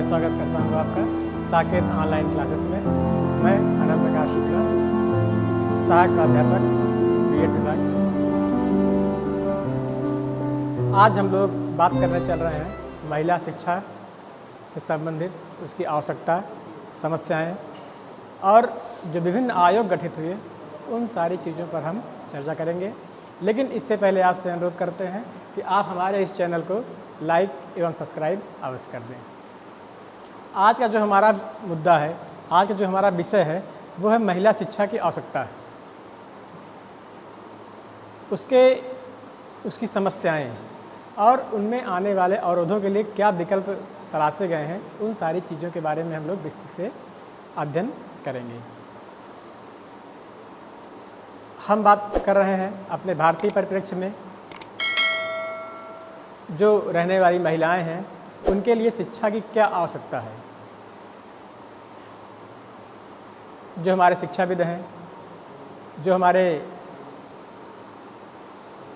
मैं स्वागत करता हूँ आपका साकेत ऑनलाइन क्लासेस में। मैं आनंद प्रकाश शुक्ला, सहायक प्राध्यापक बीएड विभाग। आज हम लोग बात करने चल रहे हैं महिला शिक्षा से संबंधित उसकी आवश्यकता, समस्याएं और जो विभिन्न आयोग गठित हुए उन सारी चीज़ों पर हम चर्चा करेंगे। लेकिन इससे पहले आपसे अनुरोध करते हैं कि आप हमारे इस चैनल को लाइक एवं सब्सक्राइब अवश्य कर दें। आज का जो हमारा मुद्दा है, आज का जो हमारा विषय है, वो है महिला शिक्षा की आवश्यकता। उसकी समस्याएं और उनमें आने वाले अवरोधों के लिए क्या विकल्प तलाशे गए हैं, उन सारी चीज़ों के बारे में हम लोग विस्तृत से अध्ययन करेंगे। हम बात कर रहे हैं अपने भारतीय परिप्रेक्ष्य में जो रहने वाली महिलाएं हैं उनके लिए शिक्षा की क्या आवश्यकता है। जो हमारे शिक्षाविद हैं, जो हमारे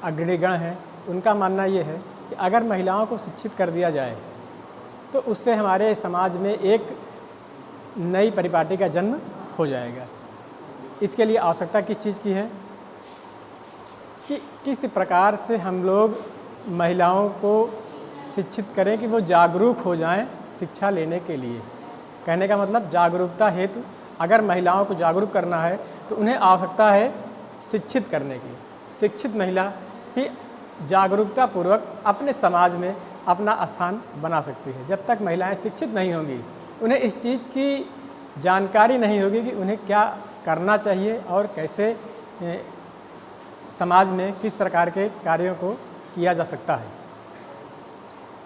अग्रणीगण हैं, उनका मानना ये है कि अगर महिलाओं को शिक्षित कर दिया जाए तो उससे हमारे समाज में एक नई परिपाटी का जन्म हो जाएगा। इसके लिए आवश्यकता किस चीज़ की है कि किस प्रकार से हम लोग महिलाओं को शिक्षित करें कि वो जागरूक हो जाएं शिक्षा लेने के लिए। कहने का मतलब जागरूकता हेतु अगर महिलाओं को जागरूक करना है तो उन्हें आवश्यकता है शिक्षित करने की। शिक्षित महिला ही जागरूकता पूर्वक अपने समाज में अपना स्थान बना सकती है। जब तक महिलाएं शिक्षित नहीं होंगी, उन्हें इस चीज़ की जानकारी नहीं होगी कि उन्हें क्या करना चाहिए और कैसे समाज में किस प्रकार के कार्यों को किया जा सकता है।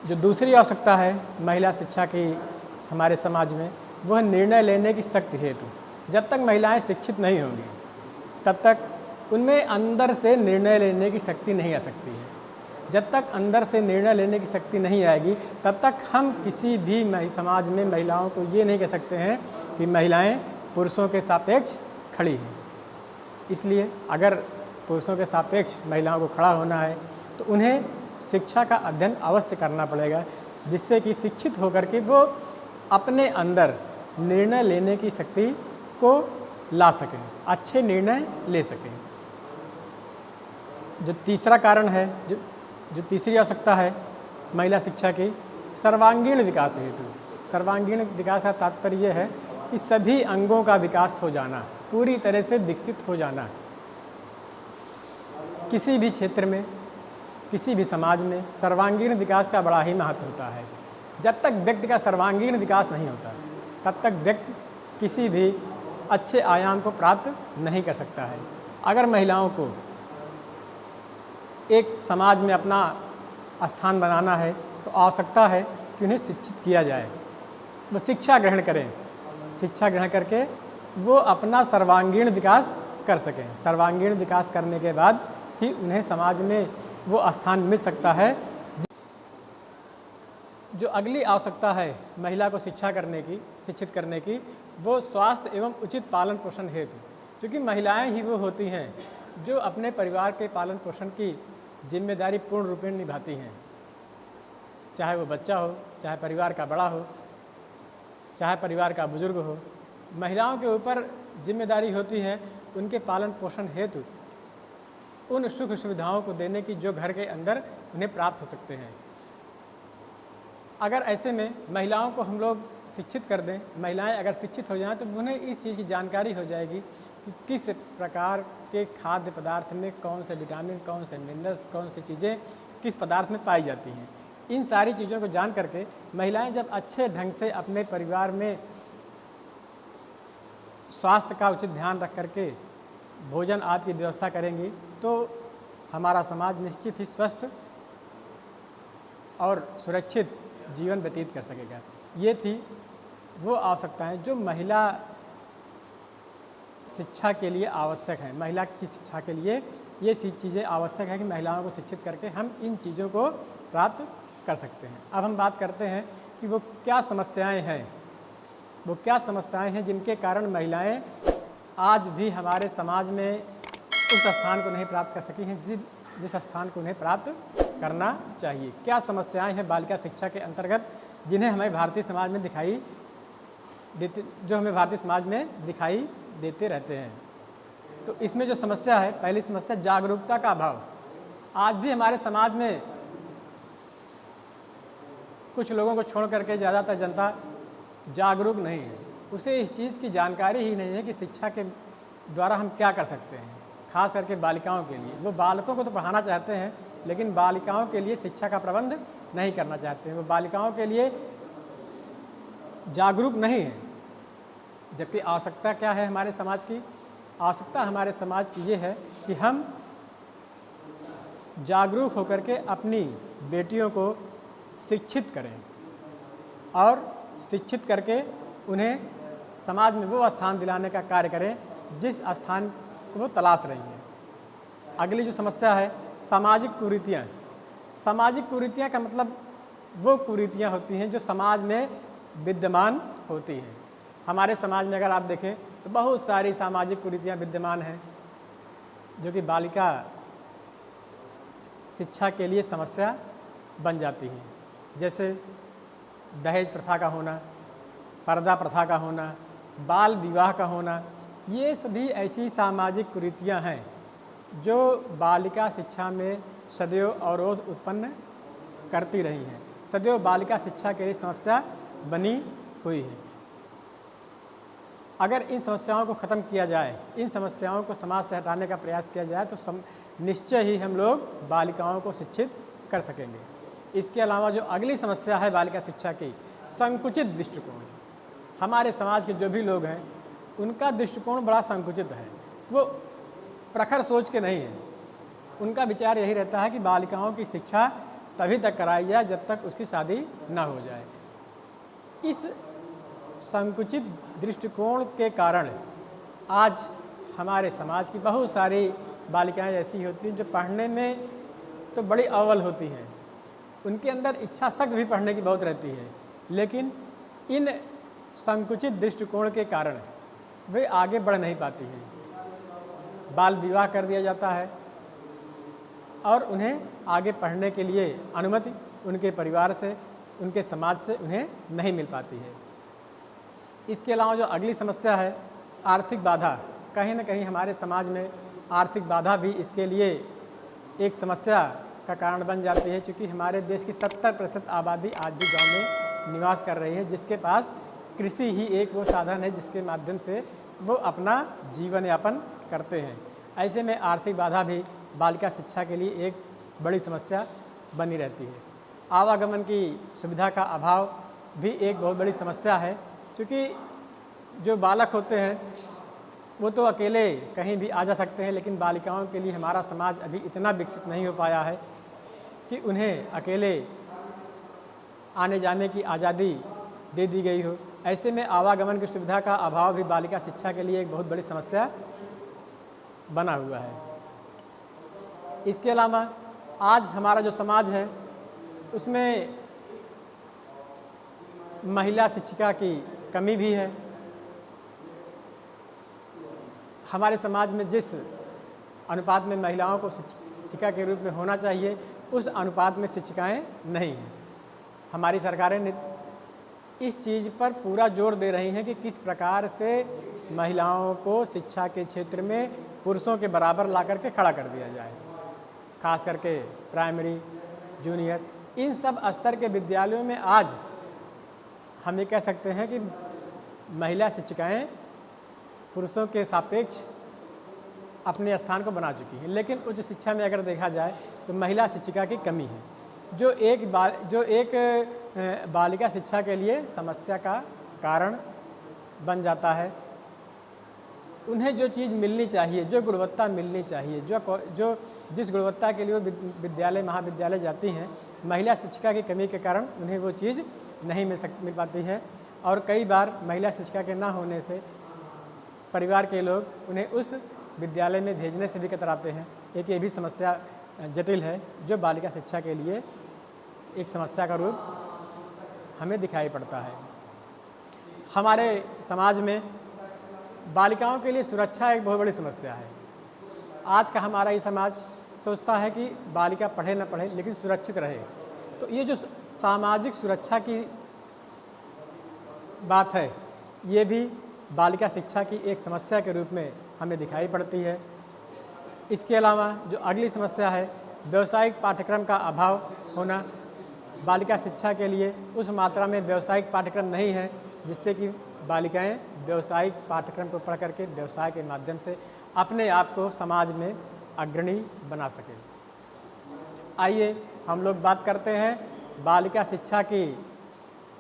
जो दूसरी आवश्यकता है महिला शिक्षा की हमारे समाज में, वह निर्णय लेने की शक्ति हेतु। जब तक महिलाएं शिक्षित नहीं होंगी तब तक उनमें अंदर से निर्णय लेने की शक्ति नहीं आ सकती है। जब तक अंदर से निर्णय लेने की शक्ति नहीं आएगी तब तक हम किसी भी समाज में महिलाओं को ये नहीं कह सकते हैं कि महिलाएं पुरुषों के सापेक्ष खड़ी हैं। इसलिए अगर पुरुषों के सापेक्ष महिलाओं को खड़ा होना है तो उन्हें शिक्षा का अध्ययन अवश्य करना पड़ेगा, जिससे कि शिक्षित होकर के वो अपने अंदर निर्णय लेने की शक्ति को ला सकें, अच्छे निर्णय ले सकें। जो तीसरा कारण है, जो तीसरी आवश्यकता है महिला शिक्षा की, सर्वांगीण विकास हेतु। सर्वांगीण विकास का तात्पर्य यह है कि सभी अंगों का विकास हो जाना, पूरी तरह से विकसित हो जाना। किसी भी क्षेत्र में, किसी भी समाज में सर्वांगीण विकास का बड़ा ही महत्व होता है। जब तक व्यक्ति का सर्वांगीण विकास नहीं होता तब तक व्यक्ति किसी भी अच्छे आयाम को प्राप्त नहीं कर सकता है। अगर महिलाओं को एक समाज में अपना स्थान बनाना है तो आवश्यकता है कि उन्हें शिक्षित किया जाए, वो शिक्षा ग्रहण करें। शिक्षा ग्रहण करके वो अपना सर्वांगीण विकास कर सकें। सर्वांगीण विकास करने के बाद ही उन्हें समाज में वो स्थान मिल सकता है। जो अगली आवश्यकता है महिला को शिक्षित करने की, वो स्वास्थ्य एवं उचित पालन पोषण हेतु। क्योंकि महिलाएं ही वो होती हैं जो अपने परिवार के पालन पोषण की जिम्मेदारी पूर्ण रूप में निभाती हैं। चाहे वो बच्चा हो, चाहे परिवार का बड़ा हो, चाहे परिवार का बुजुर्ग हो, महिलाओं के ऊपर जिम्मेदारी होती है उनके पालन पोषण हेतु उन सुख सुविधाओं को देने की जो घर के अंदर उन्हें प्राप्त हो सकते हैं। अगर ऐसे में महिलाओं को हम लोग शिक्षित कर दें, महिलाएं अगर शिक्षित हो जाएं तो उन्हें इस चीज़ की जानकारी हो जाएगी कि किस प्रकार के खाद्य पदार्थ में कौन से विटामिन, कौन से मिनरल्स, कौन सी चीज़ें किस पदार्थ में पाई जाती हैं। इन सारी चीज़ों को जान करके महिलाएं जब अच्छे ढंग से अपने परिवार में स्वास्थ्य का उचित ध्यान रख करके भोजन आदि की व्यवस्था करेंगी तो हमारा समाज निश्चित ही स्वस्थ और सुरक्षित जीवन व्यतीत कर सकेगा। ये थी वो आवश्यकताएं जो महिला शिक्षा के लिए आवश्यक हैं। महिला की शिक्षा के लिए ये चीज़ें आवश्यक है कि महिलाओं को शिक्षित करके हम इन चीज़ों को प्राप्त कर सकते हैं। अब हम बात करते हैं कि वो क्या समस्याएं हैं, वो क्या समस्याएं हैं जिनके कारण महिलाएं आज भी हमारे समाज में उस स्थान को नहीं प्राप्त कर सकी हैं जिस स्थान को उन्हें प्राप्त करना चाहिए। क्या समस्याएं हैं बालिका शिक्षा के अंतर्गत जिन्हें हमें भारतीय समाज में दिखाई दिखाई देते रहते हैं। तो इसमें जो समस्या है, पहली समस्या जागरूकता का अभाव। आज भी हमारे समाज में कुछ लोगों को छोड़ करके ज़्यादातर जनता जागरूक नहीं है। उसे इस चीज़ की जानकारी ही नहीं है कि शिक्षा के द्वारा हम क्या कर सकते हैं, खास करके बालिकाओं के लिए। वो बालकों को तो पढ़ाना चाहते हैं, लेकिन बालिकाओं के लिए शिक्षा का प्रबंध नहीं करना चाहते हैं। वो बालिकाओं के लिए जागरूक नहीं है। जबकि आवश्यकता क्या है हमारे समाज की? आवश्यकता हमारे समाज की ये है कि हम जागरूक होकर के अपनी बेटियों को शिक्षित करें और शिक्षित करके उन्हें समाज में वो स्थान दिलाने का कार्य करें जिस स्थान को वो तलाश रही हैं। अगली जो समस्या है सामाजिक कुरीतियाँ। सामाजिक कुरीतियाँ का मतलब वो कुरीतियाँ होती हैं जो समाज में विद्यमान होती हैं। हमारे समाज में अगर आप देखें तो बहुत सारी सामाजिक कुरीतियाँ विद्यमान हैं जो कि बालिका शिक्षा के लिए समस्या बन जाती हैं। जैसे दहेज प्रथा का होना, पर्दा प्रथा का होना, बाल विवाह का होना, ये सभी ऐसी सामाजिक कुरीतियाँ हैं जो बालिका शिक्षा में सदैव अवरोध उत्पन्न करती रही हैं, सदैव बालिका शिक्षा के लिए समस्या बनी हुई है। अगर इन समस्याओं को ख़त्म किया जाए, इन समस्याओं को समाज से हटाने का प्रयास किया जाए तो निश्चय ही हम लोग बालिकाओं को शिक्षित कर सकेंगे। इसके अलावा जो अगली समस्या है बालिका शिक्षा की, संकुचित दृष्टिकोण। हमारे समाज के जो भी लोग हैं उनका दृष्टिकोण बड़ा संकुचित है। वो प्रखर सोच के नहीं है। उनका विचार यही रहता है कि बालिकाओं की शिक्षा तभी तक कराई जाए जब तक उसकी शादी ना हो जाए। इस संकुचित दृष्टिकोण के कारण आज हमारे समाज की बहुत सारी बालिकाएं ऐसी होती हैं जो पढ़ने में तो बड़ी अव्वल होती हैं, उनके अंदर इच्छा शक्ति भी पढ़ने की बहुत रहती है, लेकिन इन संकुचित दृष्टिकोण के कारण वे आगे बढ़ नहीं पाती हैं। बाल विवाह कर दिया जाता है और उन्हें आगे पढ़ने के लिए अनुमति उनके परिवार से, उनके समाज से उन्हें नहीं मिल पाती है। इसके अलावा जो अगली समस्या है आर्थिक बाधा। कहीं न कहीं हमारे समाज में आर्थिक बाधा भी इसके लिए एक समस्या का कारण बन जाती है, क्योंकि हमारे देश की 70% आबादी आज भी गांव में निवास कर रही है, जिसके पास कृषि ही एक वो साधन है जिसके माध्यम से वो अपना जीवन यापन करते हैं। ऐसे में आर्थिक बाधा भी बालिका शिक्षा के लिए एक बड़ी समस्या बनी रहती है। आवागमन की सुविधा का अभाव भी एक बहुत बड़ी समस्या है, क्योंकि जो बालक होते हैं वो तो अकेले कहीं भी आ जा सकते हैं, लेकिन बालिकाओं के लिए हमारा समाज अभी इतना विकसित नहीं हो पाया है कि उन्हें अकेले आने जाने की आज़ादी दे दी गई हो। ऐसे में आवागमन की सुविधा का अभाव भी बालिका शिक्षा के लिए एक बहुत बड़ी समस्या बना हुआ है। इसके अलावा आज हमारा जो समाज है उसमें महिला शिक्षिका की कमी भी है। हमारे समाज में जिस अनुपात में महिलाओं को शिक्षिका के रूप में होना चाहिए उस अनुपात में शिक्षिकाएं नहीं हैं। हमारी सरकारें इस चीज़ पर पूरा जोर दे रही हैं कि किस प्रकार से महिलाओं को शिक्षा के क्षेत्र में पुरुषों के बराबर ला करके खड़ा कर दिया जाए। खास करके प्राइमरी, जूनियर, इन सब स्तर के विद्यालयों में आज हम ये कह सकते हैं कि महिला शिक्षिकाएं पुरुषों के सापेक्ष अपने स्थान को बना चुकी हैं। लेकिन उच्च शिक्षा में अगर देखा जाए तो महिला शिक्षिका की कमी है, जो एक बालिका शिक्षा के लिए समस्या का कारण बन जाता है। उन्हें जो चीज़ मिलनी चाहिए, जो गुणवत्ता मिलनी चाहिए, जो जिस गुणवत्ता के लिए वो विद्यालय महाविद्यालय जाती हैं, महिला शिक्षिका की कमी के कारण उन्हें वो चीज़ नहीं मिल पाती है। और कई बार महिला शिक्षिका के ना होने से परिवार के लोग उन्हें उस विद्यालय में भेजने से भी कतराते हैं। एक ये भी समस्या जटिल है जो बालिका शिक्षा के लिए एक समस्या का रूप हमें दिखाई पड़ता है। हमारे समाज में बालिकाओं के लिए सुरक्षा एक बहुत बड़ी समस्या है। आज का हमारा ये समाज सोचता है कि बालिका पढ़े न पढ़े लेकिन सुरक्षित रहे। तो ये जो सामाजिक सुरक्षा की बात है, ये भी बालिका शिक्षा की एक समस्या के रूप में हमें दिखाई पड़ती है। इसके अलावा जो अगली समस्या है, व्यावसायिक पाठ्यक्रम का अभाव होना। बालिका शिक्षा के लिए उस मात्रा में व्यावसायिक पाठ्यक्रम नहीं है जिससे कि बालिकाएं व्यावसायिक पाठ्यक्रम को पढ़ करके व्यवसाय के माध्यम से अपने आप को समाज में अग्रणी बना सकें। आइए हम लोग बात करते हैं बालिका शिक्षा की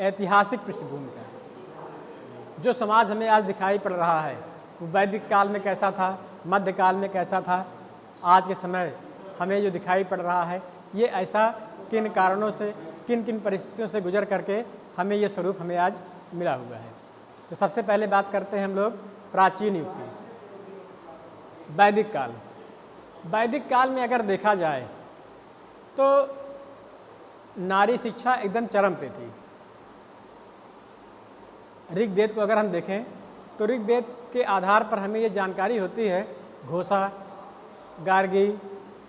ऐतिहासिक पृष्ठभूमि का। जो समाज हमें आज दिखाई पड़ रहा है वो वैदिक काल में कैसा था, मध्यकाल में कैसा था, आज के समय हमें जो दिखाई पड़ रहा है, ये ऐसा किन कारणों से, किन किन परिस्थितियों से गुजर करके हमें ये स्वरूप हमें आज मिला हुआ है। तो सबसे पहले बात करते हैं हम लोग प्राचीन युग की, वैदिक काल। वैदिक काल में अगर देखा जाए तो नारी शिक्षा एकदम चरम पे थी। ऋग्वेद को अगर हम देखें तो ऋग्वेद के आधार पर हमें ये जानकारी होती है, घोषा, गार्गी,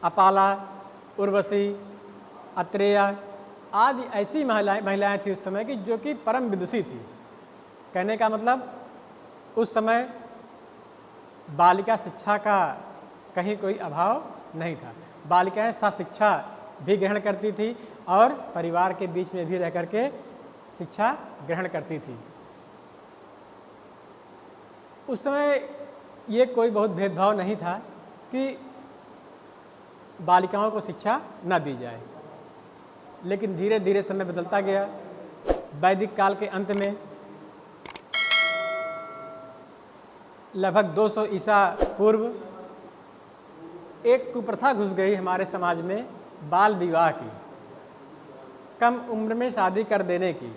अपाला, उर्वशी, अत्रेया आदि ऐसी महिलाएं थी उस समय की जो कि परम विदुषी थी। कहने का मतलब उस समय बालिका शिक्षा का कहीं कोई अभाव नहीं था। बालिकाएं शिक्षा भी ग्रहण करती थी और परिवार के बीच में भी रह करके शिक्षा ग्रहण करती थी। उस समय ये कोई बहुत भेदभाव नहीं था कि बालिकाओं को शिक्षा न दी जाए, लेकिन धीरे धीरे समय बदलता गया। वैदिक काल के अंत में लगभग 200 ईसा पूर्व एक कुप्रथा घुस गई हमारे समाज में, बाल विवाह की, कम उम्र में शादी कर देने की।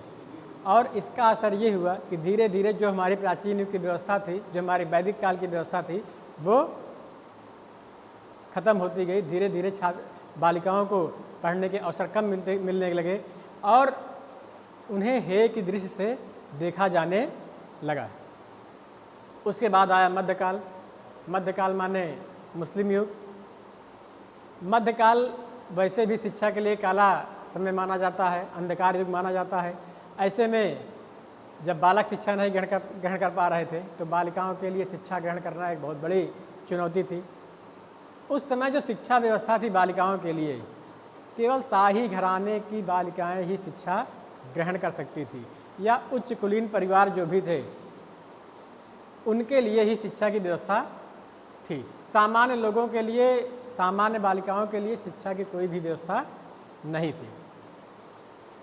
और इसका असर ये हुआ कि धीरे धीरे जो हमारी प्राचीन युग की व्यवस्था थी, जो हमारी वैदिक काल की व्यवस्था थी, वो ख़त्म होती गई। धीरे धीरे बालिकाओं को पढ़ने के अवसर कम मिलने लगे और उन्हें हेय की दृष्टि से देखा जाने लगा। उसके बाद आया मध्यकाल। मध्यकाल माने मुस्लिम युग। मध्यकाल वैसे भी शिक्षा के लिए काला समय माना जाता है, अंधकार युग माना जाता है। ऐसे में जब बालक शिक्षा नहीं ग्रहण कर पा रहे थे तो बालिकाओं के लिए शिक्षा ग्रहण करना एक बहुत बड़ी चुनौती थी। उस समय जो शिक्षा व्यवस्था थी बालिकाओं के लिए, केवल शाही घराने की बालिकाएं ही शिक्षा ग्रहण कर सकती थी, या उच्च कुलीन परिवार जो भी थे उनके लिए ही शिक्षा की व्यवस्था थी। सामान्य लोगों के लिए, सामान्य बालिकाओं के लिए शिक्षा की कोई भी व्यवस्था नहीं थी।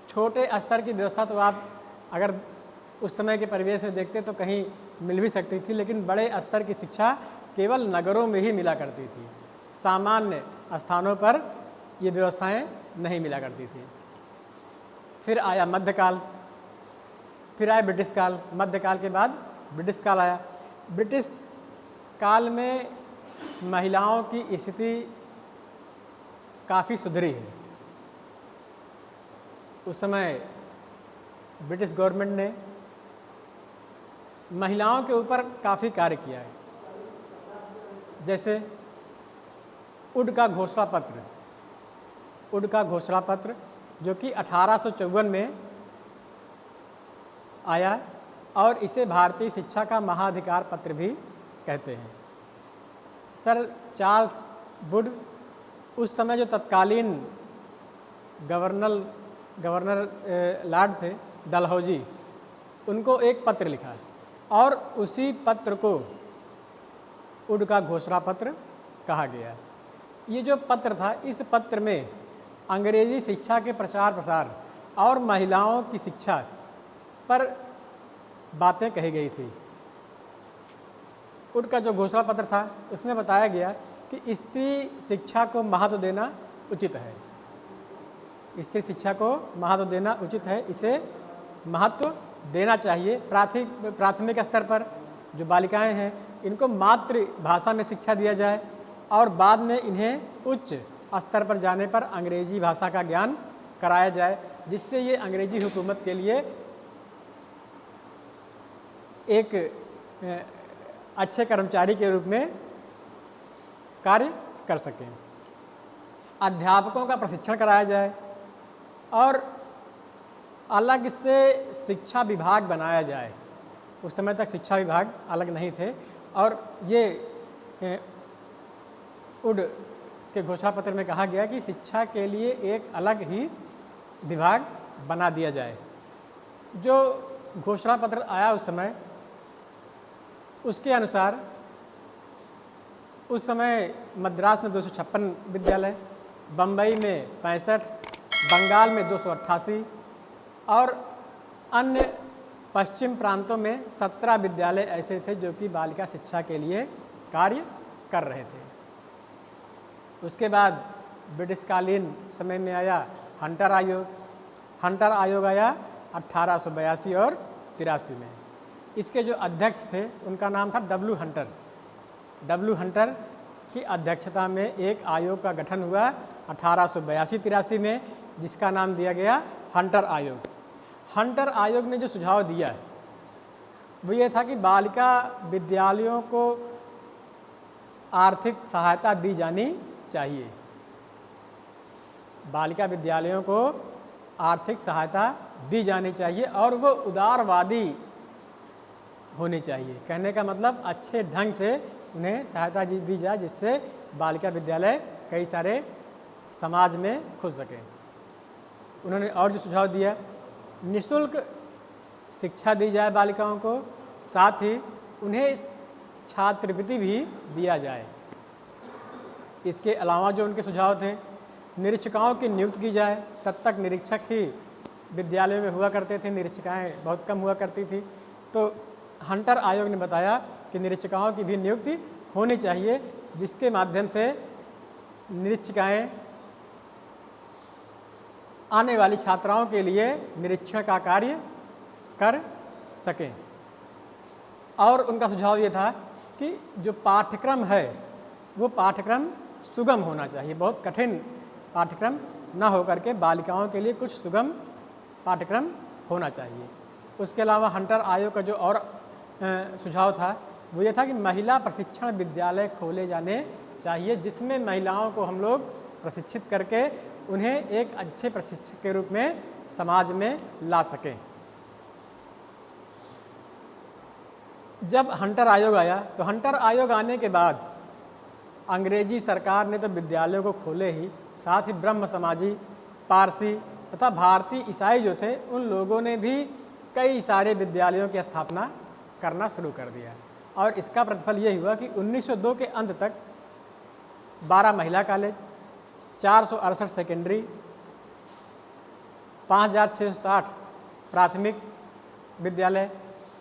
छोटे स्तर की व्यवस्था तो आप अगर उस समय के परिवेश में देखते तो कहीं मिल भी सकती थी, लेकिन बड़े स्तर की शिक्षा केवल नगरों में ही मिला करती थी। सामान्य स्थानों पर ये व्यवस्थाएं नहीं मिला करती थी। फिर आया मध्यकाल, फिर आया ब्रिटिश काल। मध्यकाल के बाद ब्रिटिश काल आया। ब्रिटिश काल में महिलाओं की स्थिति काफ़ी सुधरी है। उस समय ब्रिटिश गवर्नमेंट ने महिलाओं के ऊपर काफ़ी कार्य किया है। जैसे उड का घोषणा पत्र, उड का घोषणा पत्र जो कि 1854 में आया और इसे भारतीय शिक्षा का महाधिकार पत्र भी कहते हैं। सर चार्ल्स वुड उस समय जो तत्कालीन गवर्नर लॉर्ड थे डलहौजी, उनको एक पत्र लिखा और उसी पत्र को उड का घोषणा पत्र कहा गया। ये जो पत्र था, इस पत्र में अंग्रेजी शिक्षा के प्रचार प्रसार और महिलाओं की शिक्षा पर बातें कही गई थी। उड का जो घोषणा पत्र था उसमें बताया गया कि स्त्री शिक्षा को महत्व देना उचित है, स्त्री शिक्षा को महत्व देना उचित है, इसे महत्व देना चाहिए। प्राथमिक स्तर पर जो बालिकाएं हैं इनको मातृभाषा में शिक्षा दिया जाए और बाद में इन्हें उच्च स्तर पर जाने पर अंग्रेजी भाषा का ज्ञान कराया जाए, जिससे ये अंग्रेजी हुकूमत के लिए एक अच्छे कर्मचारी के रूप में कार्य कर सकें। अध्यापकों का प्रशिक्षण कराया जाए और अलग से शिक्षा विभाग बनाया जाए। उस समय तक शिक्षा विभाग अलग नहीं थे और ये उड के घोषणा पत्र में कहा गया कि शिक्षा के लिए एक अलग ही विभाग बना दिया जाए। जो घोषणा पत्र आया उस समय, उसके अनुसार उस समय मद्रास में 256 विद्यालय, बम्बई में 65, बंगाल में 288 और अन्य पश्चिम प्रांतों में 17 विद्यालय ऐसे थे जो कि बालिका शिक्षा के लिए कार्य कर रहे थे। उसके बाद ब्रिटिशकालीन समय में आया हंटर आयोग। हंटर आयोग आया 1882 और 83 में। इसके जो अध्यक्ष थे उनका नाम था डब्ल्यू हंटर। डब्ल्यू हंटर की अध्यक्षता में एक आयोग का गठन हुआ 1882-83 में, जिसका नाम दिया गया हंटर आयोग। हंटर आयोग ने जो सुझाव दिया वो ये था कि बालिका विद्यालयों को आर्थिक सहायता दी जानी चाहिए। बालिका विद्यालयों को आर्थिक सहायता दी जानी चाहिए और वो उदारवादी होनी चाहिए। कहने का मतलब अच्छे ढंग से उन्हें सहायता दी जाए जिससे बालिका विद्यालय कई सारे समाज में खुल सकें। उन्होंने और जो सुझाव दिया, निःशुल्क शिक्षा दी जाए बालिकाओं को, साथ ही उन्हें छात्रवृत्ति भी दिया जाए। इसके अलावा जो उनके सुझाव थे, निरीक्षिकाओं की नियुक्ति की जाए। तब तक निरीक्षक ही विद्यालयों में हुआ करते थे, निरीक्षिकाएँ बहुत कम हुआ करती थी। तो हंटर आयोग ने बताया कि निरीक्षिकाओं की भी नियुक्ति होनी चाहिए, जिसके माध्यम से निरीक्षिकाएँ आने वाली छात्राओं के लिए निरीक्षण का कार्य कर सकें। और उनका सुझाव ये था कि जो पाठ्यक्रम है वो पाठ्यक्रम सुगम होना चाहिए, बहुत कठिन पाठ्यक्रम न हो करके बालिकाओं के लिए कुछ सुगम पाठ्यक्रम होना चाहिए। उसके अलावा हंटर आयोग का जो और सुझाव था वो ये था कि महिला प्रशिक्षण विद्यालय खोले जाने चाहिए, जिसमें महिलाओं को हम लोग प्रशिक्षित करके उन्हें एक अच्छे प्रशिक्षक के रूप में समाज में ला सकें। जब हंटर आयोग आया तो हंटर आयोग आने के बाद अंग्रेजी सरकार ने तो विद्यालयों को खोले ही, साथ ही ब्रह्म समाजी, पारसी तथा भारतीय ईसाई जो थे उन लोगों ने भी कई सारे विद्यालयों की स्थापना करना शुरू कर दिया। और इसका प्रतिफल ये हुआ कि 1902 के अंत तक 12 महिला कॉलेज, 468 सेकेंडरी, 5660 प्राथमिक विद्यालय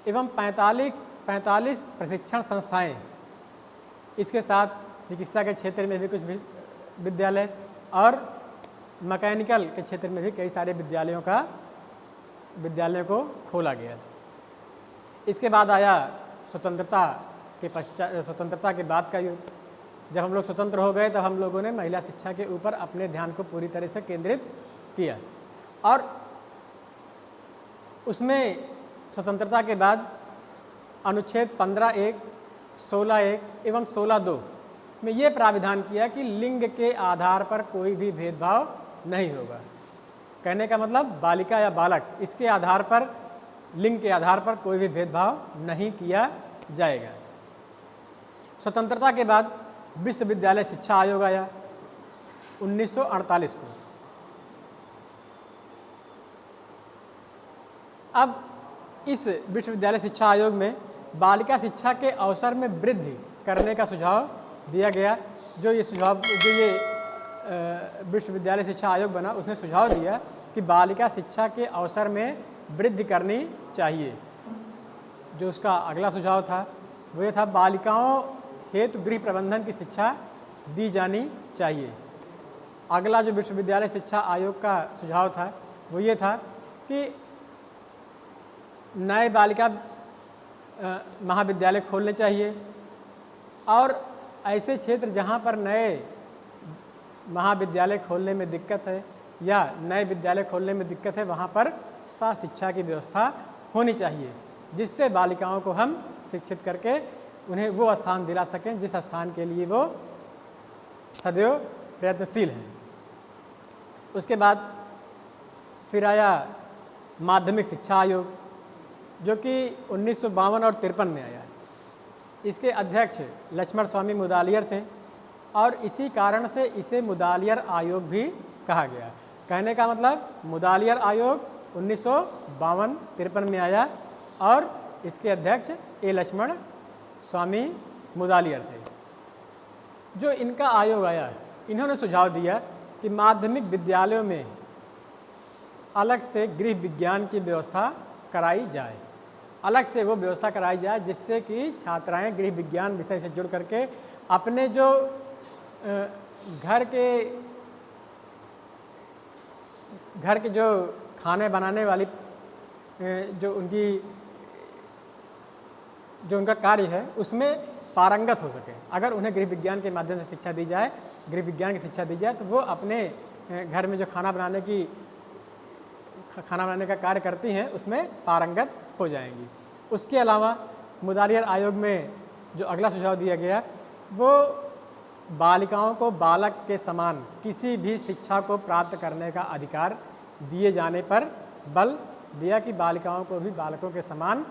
एवं 45 प्रशिक्षण संस्थाएं, इसके साथ चिकित्सा के क्षेत्र में भी कुछ विद्यालय और मैकेनिकल के क्षेत्र में भी कई सारे विद्यालयों को खोला गया। इसके बाद आया स्वतंत्रता के बाद का युग। जब हम लोग स्वतंत्र हो गए तब हम लोगों ने महिला शिक्षा के ऊपर अपने ध्यान को पूरी तरह से केंद्रित किया और उसमें स्वतंत्रता के बाद अनुच्छेद 15(1), 16(1) एवं 16(2) में ये प्राविधान किया कि लिंग के आधार पर कोई भी भेदभाव नहीं होगा। कहने का मतलब बालिका या बालक, इसके आधार पर, लिंग के आधार पर कोई भी भेदभाव नहीं किया जाएगा। स्वतंत्रता के बाद विश्वविद्यालय शिक्षा आयोग आया 1948 को। अब इस विश्वविद्यालय शिक्षा आयोग में बालिका शिक्षा के अवसर में वृद्धि करने का सुझाव दिया गया। जो ये विश्वविद्यालय शिक्षा आयोग बना, उसने सुझाव दिया कि बालिका शिक्षा के अवसर में वृद्धि करनी चाहिए। जो उसका अगला सुझाव था वो ये था, बालिकाओं हेतु गृह प्रबंधन की शिक्षा दी जानी चाहिए। अगला जो विश्वविद्यालय शिक्षा आयोग का सुझाव था वो ये था कि नए बालिका महाविद्यालय खोलने चाहिए और ऐसे क्षेत्र जहाँ पर नए महाविद्यालय खोलने में दिक्कत है या नए विद्यालय खोलने में दिक्कत है, वहाँ पर शिक्षा की व्यवस्था होनी चाहिए, जिससे बालिकाओं को हम शिक्षित करके उन्हें वो स्थान दिला सकें जिस स्थान के लिए वो सदैव प्रयत्नशील हैं। उसके बाद फिर आया माध्यमिक शिक्षा आयोग, जो कि 1952 और 53 में आया। इसके अध्यक्ष लक्ष्मण स्वामी मुदालियर थे और इसी कारण से इसे मुदालियर आयोग भी कहा गया। कहने का मतलब मुदालियर आयोग 1952-53 में आया और इसके अध्यक्ष ए लक्ष्मण स्वामी मुदालियर थे। जो इनका आयोग आया, इन्होंने सुझाव दिया कि माध्यमिक विद्यालयों में अलग से गृह विज्ञान की व्यवस्था कराई जाए, अलग से वो व्यवस्था कराई जाए जिससे कि छात्राएं गृह विज्ञान विषय से जुड़ करके अपने जो घर के जो खाने बनाने वाली जो उनका कार्य है उसमें पारंगत हो सके। अगर उन्हें गृह विज्ञान के माध्यम से शिक्षा दी जाए, गृह विज्ञान की शिक्षा दी जाए, तो वो अपने घर में जो खाना बनाने का कार्य करती हैं उसमें पारंगत हो जाएंगी। उसके अलावा मुदालियर आयोग में जो अगला सुझाव दिया गया वो बालिकाओं को बालक के समान किसी भी शिक्षा को प्राप्त करने का अधिकार दिए जाने पर बल दिया कि बालिकाओं को भी बालकों के समान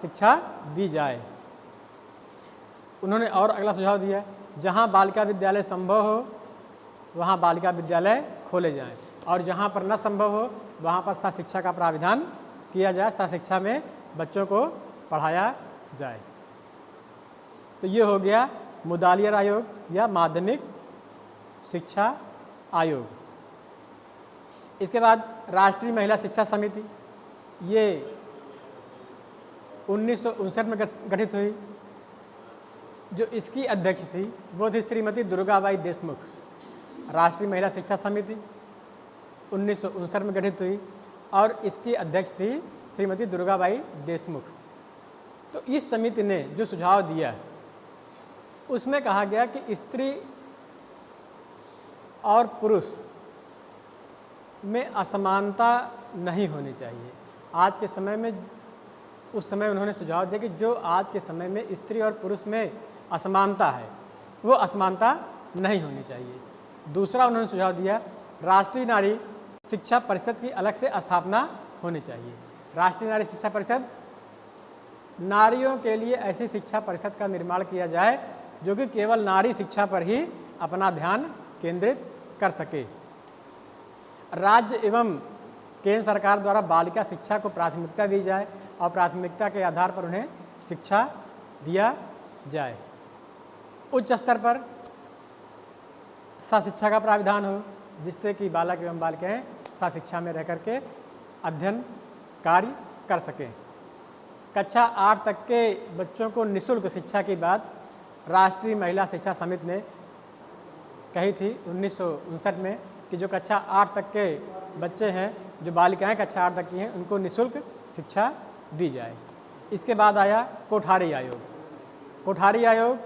शिक्षा दी जाए। उन्होंने और अगला सुझाव दिया, जहां बालिका विद्यालय संभव हो वहां बालिका विद्यालय खोले जाएं और जहां पर न संभव हो वहां पर सहशिक्षा का प्राविधान किया जाए, सहशिक्षा में बच्चों को पढ़ाया जाए। तो ये हो गया मुदालियर आयोग या माध्यमिक शिक्षा आयोग। इसके बाद राष्ट्रीय महिला शिक्षा समिति, ये 1959 में गठित हुई। जो इसकी अध्यक्ष थी वो थी श्रीमती दुर्गाबाई देशमुख। राष्ट्रीय महिला शिक्षा समिति 1959 में गठित हुई और इसकी अध्यक्ष थी श्रीमती दुर्गाबाई देशमुख। तो इस समिति ने जो सुझाव दिया उसमें कहा गया कि स्त्री और पुरुष में असमानता नहीं होनी चाहिए। आज के समय में, उस समय उन्होंने सुझाव दिया कि जो आज के समय में स्त्री और पुरुष में असमानता है वो असमानता नहीं होनी चाहिए। दूसरा उन्होंने सुझाव दिया राष्ट्रीय नारी शिक्षा परिषद की अलग से स्थापना होनी चाहिए। राष्ट्रीय नारी शिक्षा परिषद, नारियों के लिए ऐसी शिक्षा परिषद का निर्माण किया जाए जो कि केवल नारी शिक्षा पर ही अपना ध्यान केंद्रित कर सके। राज्य एवं केंद्र सरकार द्वारा बालिका शिक्षा को प्राथमिकता दी जाए और प्राथमिकता के आधार पर उन्हें शिक्षा दिया जाए। उच्च स्तर पर सहशिक्षा का प्राविधान हो जिससे कि बालक एवं बालिकाएं सहशिक्षा में रह करके अध्ययन कार्य कर सकें। कक्षा 8 तक के बच्चों को निःशुल्क शिक्षा की बात राष्ट्रीय महिला शिक्षा समिति ने कही थी 1959 में कि जो कक्षा 8 तक के बच्चे हैं, जो बालिकाएं कक्षा 8 तक की हैं, उनको निःशुल्क शिक्षा दी जाए। इसके बाद आया कोठारी आयोग। कोठारी आयोग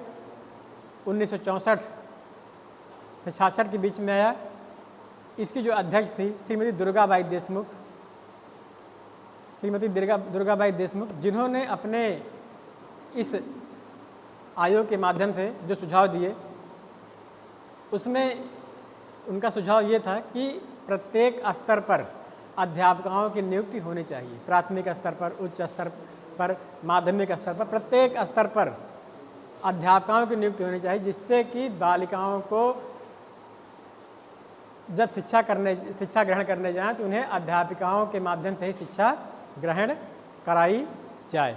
1964 से 66 के बीच में आया। इसकी जो अध्यक्ष थी श्रीमती दुर्गाबाई देशमुख, दुर्गाबाई देशमुख, जिन्होंने अपने इस आयोग के माध्यम से जो सुझाव दिए उसमें उनका सुझाव ये था कि प्रत्येक स्तर पर अध्यापकों की नियुक्ति होनी चाहिए। प्राथमिक स्तर पर, उच्च स्तर पर, माध्यमिक स्तर पर, प्रत्येक स्तर पर अध्यापकों की नियुक्ति होनी चाहिए जिससे कि बालिकाओं को जब शिक्षा ग्रहण करने जाएं तो उन्हें अध्यापिकाओं के माध्यम से ही शिक्षा ग्रहण कराई जाए।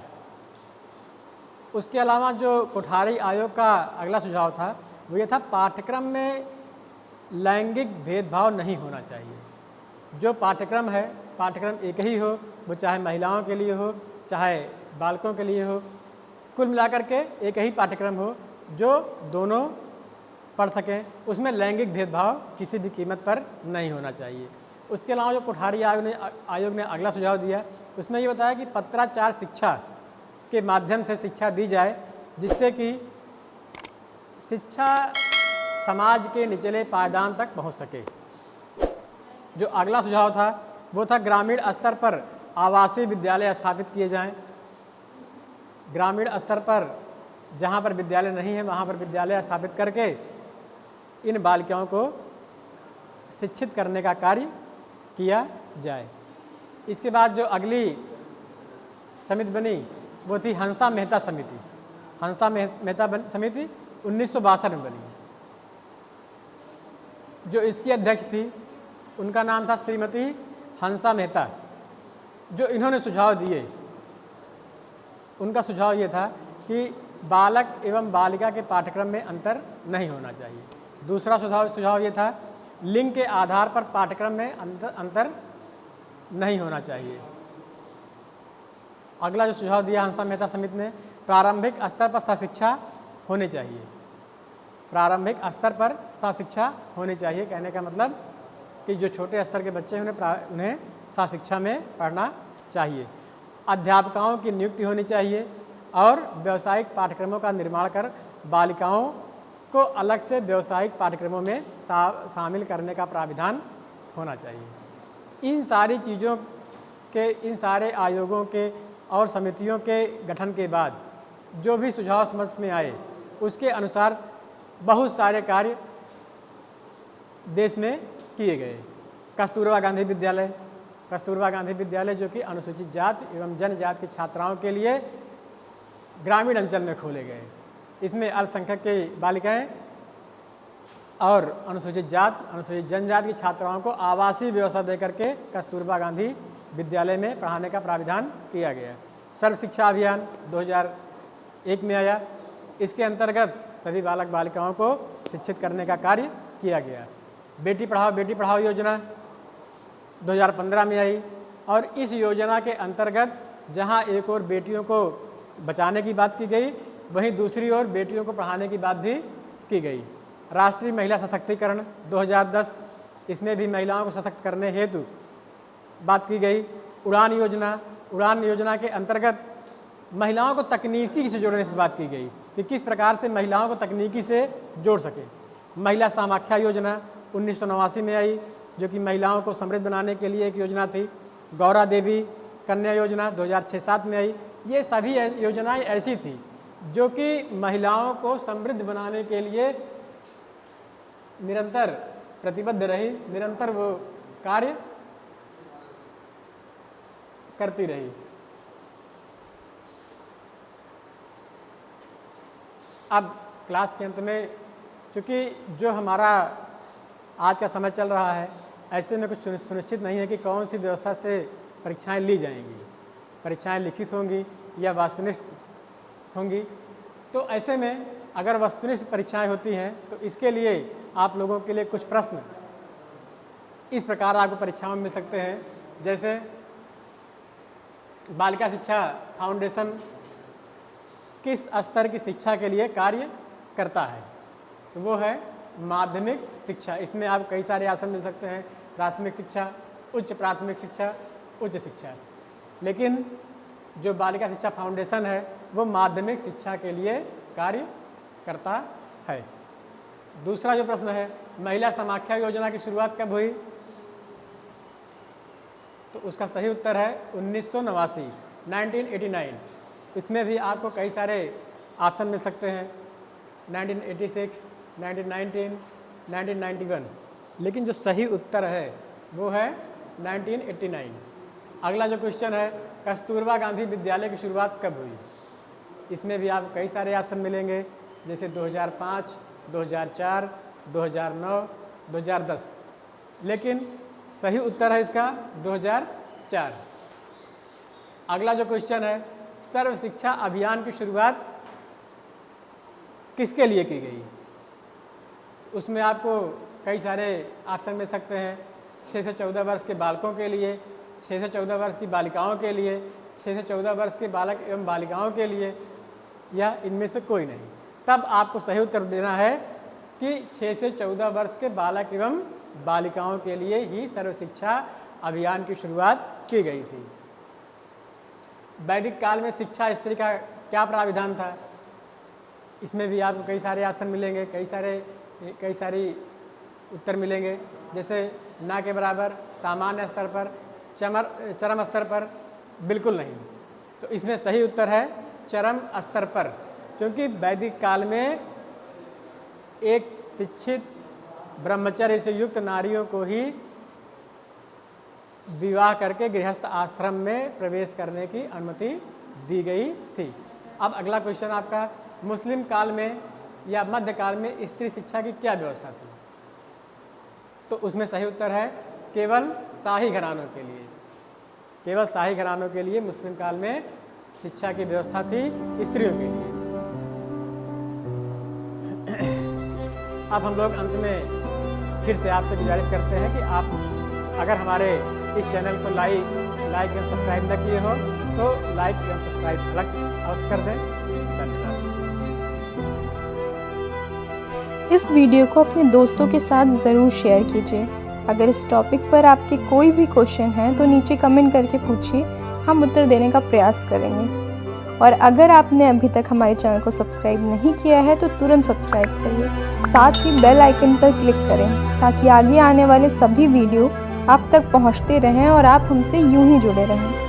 उसके अलावा जो कोठारी आयोग का अगला सुझाव था वो ये था पाठ्यक्रम में लैंगिक भेदभाव नहीं होना चाहिए। जो पाठ्यक्रम है, पाठ्यक्रम एक ही हो, वो चाहे महिलाओं के लिए हो चाहे बालकों के लिए हो, कुल मिलाकर के एक ही पाठ्यक्रम हो जो दोनों पढ़ सकें, उसमें लैंगिक भेदभाव किसी भी कीमत पर नहीं होना चाहिए। उसके अलावा जो कोठारी आयोग ने अगला सुझाव दिया उसमें ये बताया कि पत्राचार शिक्षा के माध्यम से शिक्षा दी जाए जिससे कि शिक्षा समाज के निचले पायदान तक पहुंच सके। जो अगला सुझाव था वो था ग्रामीण स्तर पर आवासीय विद्यालय स्थापित किए जाएं। ग्रामीण स्तर पर जहां पर विद्यालय नहीं है वहां पर विद्यालय स्थापित करके इन बालिकाओं को शिक्षित करने का कार्य किया जाए। इसके बाद जो अगली समिति बनी वो थी हंसा मेहता समिति। हंसा मेहता समिति 1962 में बनी। जो इसकी अध्यक्ष थी उनका नाम था श्रीमती हंसा मेहता। जो इन्होंने सुझाव दिए, उनका सुझाव ये था कि बालक एवं बालिका के पाठ्यक्रम में अंतर नहीं होना चाहिए। दूसरा सुझाव ये था लिंग के आधार पर पाठ्यक्रम में अंतर नहीं होना चाहिए। अगला जो सुझाव दिया हंसा मेहता समिति ने, प्रारंभिक स्तर पर सहशिक्षा होनी चाहिए। प्रारंभिक स्तर पर सहशिक्षा होनी चाहिए, कहने का मतलब कि जो छोटे स्तर के बच्चे हैं उन्हें सहशिक्षा में पढ़ना चाहिए। अध्यापकों की नियुक्ति होनी चाहिए और व्यावसायिक पाठ्यक्रमों का निर्माण कर बालिकाओं को अलग से व्यावसायिक पाठ्यक्रमों में शामिल करने का प्राविधान होना चाहिए। इन सारी चीज़ों के, इन सारे आयोगों के और समितियों के गठन के बाद जो भी सुझाव समझ में आए उसके अनुसार बहुत सारे कार्य देश में किए गए। कस्तूरबा गांधी विद्यालय जो कि अनुसूचित जाति एवं जनजाति की छात्राओं के लिए ग्रामीण अंचल में खोले गए। इसमें अल्पसंख्यक की बालिकाएं और अनुसूचित जाति, अनुसूचित जनजाति की छात्राओं को आवासीय व्यवस्था देकर के कस्तूरबा गांधी विद्यालय में पढ़ाने का प्राविधान किया गया। सर्व शिक्षा अभियान 2001 में आया। इसके अंतर्गत सभी बालक बालिकाओं को शिक्षित करने का कार्य किया गया। बेटी पढ़ाओ योजना 2015 में आई और इस योजना के अंतर्गत जहां एक ओर बेटियों को बचाने की बात की गई, वहीं दूसरी ओर बेटियों को पढ़ाने की बात भी की गई। राष्ट्रीय महिला सशक्तिकरण 2010, इसमें भी महिलाओं को सशक्त करने हेतु बात की गई। उड़ान योजना के अंतर्गत महिलाओं को तकनीकी से जोड़ने की बात की गई कि किस प्रकार से महिलाओं को तकनीकी से जोड़ सके। महिला समाख्या योजना 1989 में आई, जो कि महिलाओं को समृद्ध बनाने के लिए एक योजना थी। गौरा देवी कन्या योजना 2006-07 में आई। ये सभी योजनाएं ऐसी थी जो कि महिलाओं को समृद्ध बनाने के लिए निरंतर प्रतिबद्ध रही, निरंतर वो कार्य करती रही। अब क्लास के अंत में, चूँकि जो हमारा आज का समय चल रहा है, ऐसे में कुछ सुनिश्चित नहीं है कि कौन सी व्यवस्था से परीक्षाएं ली जाएंगी। परीक्षाएं लिखित होंगी या वस्तुनिष्ठ होंगी। तो ऐसे में अगर वस्तुनिष्ठ परीक्षाएं होती हैं तो इसके लिए आप लोगों के लिए कुछ प्रश्न इस प्रकार आपको परीक्षाओं में मिल सकते हैं। जैसे बालिका शिक्षा फाउंडेशन किस स्तर की शिक्षा के लिए कार्य करता है, तो वो है माध्यमिक शिक्षा। इसमें आप कई सारे आसन मिल सकते हैं, प्राथमिक शिक्षा, उच्च प्राथमिक शिक्षा, उच्च शिक्षा। लेकिन जो बालिका शिक्षा फाउंडेशन है वो माध्यमिक शिक्षा के लिए कार्य करता है। दूसरा जो प्रश्न है, महिला समाख्या योजना की शुरुआत कब हुई, तो उसका सही उत्तर है 1989, 1989। इसमें भी आपको कई सारे ऑप्शन मिल सकते हैं, 1986, 1919, 1991, लेकिन जो सही उत्तर है वो है 1989। अगला जो क्वेश्चन है, कस्तूरबा गांधी विद्यालय की शुरुआत कब हुई। इसमें भी आपको कई सारे ऑप्शन मिलेंगे, जैसे 2005, 2004, 2009, 2010, लेकिन सही उत्तर है इसका 2004। अगला जो क्वेश्चन है, सर्व शिक्षा अभियान की शुरुआत किसके लिए की गई। उसमें आपको कई सारे ऑप्शन मिल सकते हैं, 6 से 14 वर्ष के बालकों के लिए, 6 से 14 वर्ष की बालिकाओं के लिए, 6 से 14 वर्ष के बालक एवं बालिकाओं के लिए, या इनमें से कोई नहीं। तब आपको सही उत्तर देना है कि 6 से 14 वर्ष के बालक एवं बालिकाओं के लिए ही सर्व शिक्षा अभियान की शुरुआत की गई थी। वैदिक काल में शिक्षा स्त्री का क्या प्राविधान था। इसमें भी आपको कई सारे ऑप्शन मिलेंगे, कई सारी उत्तर मिलेंगे, जैसे ना के बराबर, सामान्य स्तर पर, चरम स्तर पर, बिल्कुल नहीं। तो इसमें सही उत्तर है चरम स्तर पर, क्योंकि वैदिक काल में एक शिक्षित ब्रह्मचर्य से युक्त नारियों को ही विवाह करके गृहस्थ आश्रम में प्रवेश करने की अनुमति दी गई थी। अब अगला क्वेश्चन आपका, मुस्लिम काल में या मध्यकाल में स्त्री शिक्षा की क्या व्यवस्था थी? तो उसमें सही उत्तर है केवल शाही घरानों के लिए। केवल शाही घरानों के लिए मुस्लिम काल में शिक्षा की व्यवस्था थी स्त्रियों के लिए। अब हम लोग अंत में फिर से आपसे गुजारिश करते हैं कि आप अगर हमारे इस चैनल को लाइक एवं सब्सक्राइब न किए हो तो लाइक एवं सब्सक्राइब अवश्य कर दें। धन्यवाद। इस वीडियो को अपने दोस्तों के साथ ज़रूर शेयर कीजिए। अगर इस टॉपिक पर आपके कोई भी क्वेश्चन हैं तो नीचे कमेंट करके पूछिए, हम उत्तर देने का प्रयास करेंगे। और अगर आपने अभी तक हमारे चैनल को सब्सक्राइब नहीं किया है तो तुरंत सब्सक्राइब करिए, साथ ही बेल आइकन पर क्लिक करें ताकि आगे आने वाले सभी वीडियो आप तक पहुंचते रहें और आप हमसे यूं ही जुड़े रहें।